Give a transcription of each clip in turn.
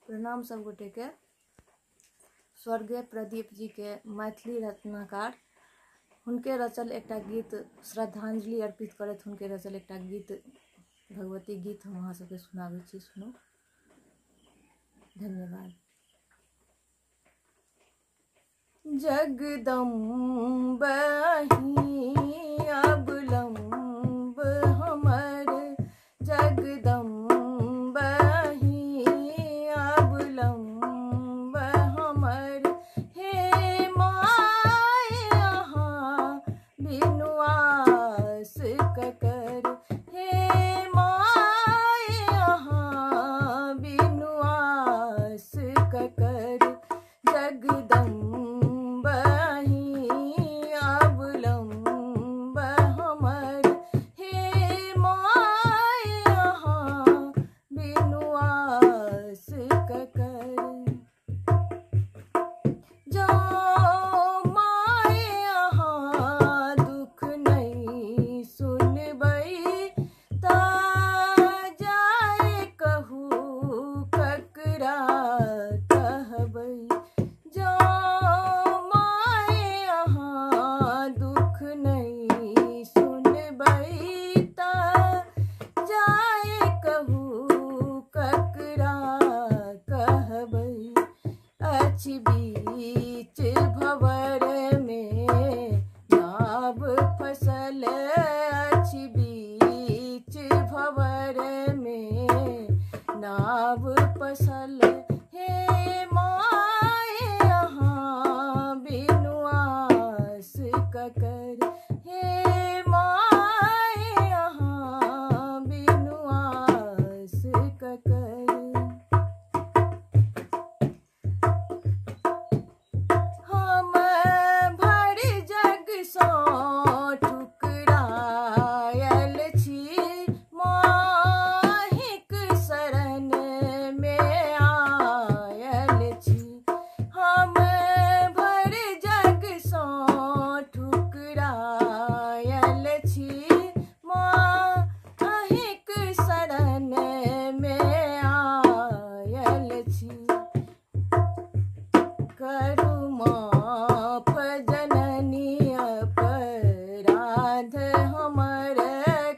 प्रणाम सब गोटे के। स्वर्गीय प्रदीप जी के मैथिली रचनाकार हुनके रचल एकटा गीत श्रद्धांजलि अर्पित करैत हुनके रचल एकटा गीत भगवती गीत हम अहाँ सबके सुनाबै छी, सुनू। धन्यवाद। जगदम्बहि अवलंब हमर, जगदम्बहि अवलंब हमर, हे माय अहाँ बिनु आस ककर, हे माय अहाँ बिनु आस ककर, जगदम्बहि अवलंब हमर, हे माय अहाँ बिनु आस ककर। जो माय अहाँ दुख नहीं सुनबै, ता जाय कहू ककरा कहबै, जो माय अहाँ दुख नहीं सुनबै, ता जाय कहू ककरा कहबै। अछि बीच भंवर में नाव फसल, अछि बीच भंवर में नाव फसल, हे माय अहाँ बिनु आस ककर, हे माय अहाँ बिनु आस ककर। हम भर जग सँ ठुकरायल छी, माहिक शरण में आयल छी। हम भर जग सँ ठुकरायल छी, माहिक शरण में आयल छी। करू माफ जननी अपराध हमर,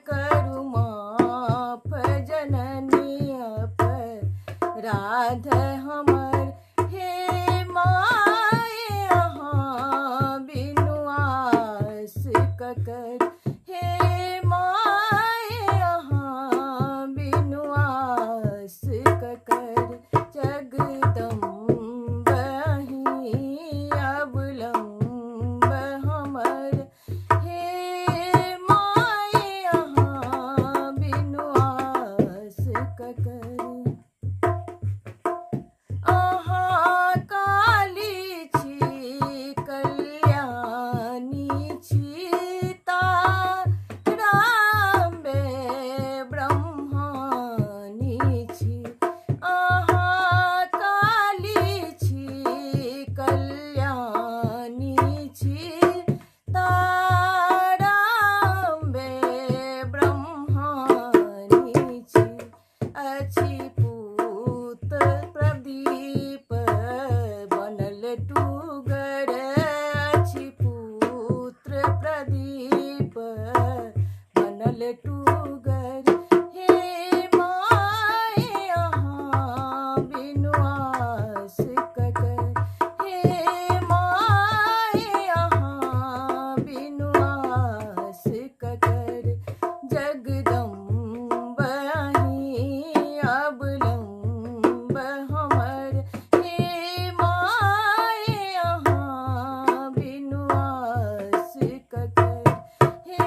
करू माफ जननी अपराध हमर, हे माय अहाँ बिनु आस ककर, हे माय अहाँ बिनु आस ककर, जगदम्बहि अवलंब हमर, हे माय अहाँ बिनु आस ककर। अहाँ काली छी कल्याणी छी, ताराम्बे ब्रह्माणी छी। अहाँ काली छी कल्याणी छी, ताराम्बे ब्रह्माणी छी। अछि पूत प्रदीप बनल टूगर, अछि पुत्र प्रदीप बनल टूगर, हे माय अहाँ बिनु आस ककर, हे माय अहाँ बिनु आस ककर, जगदम्बहि अवलंब हमर, हे माय अहाँ बिनु आस ककर, हे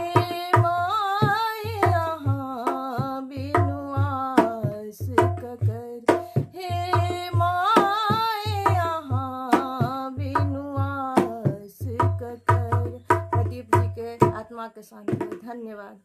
माय अहाँ बिनु आस ककर, हे माय अहाँ बिनु आस ककर। प्रदीप जी के आत्मा के शांति। धन्यवाद।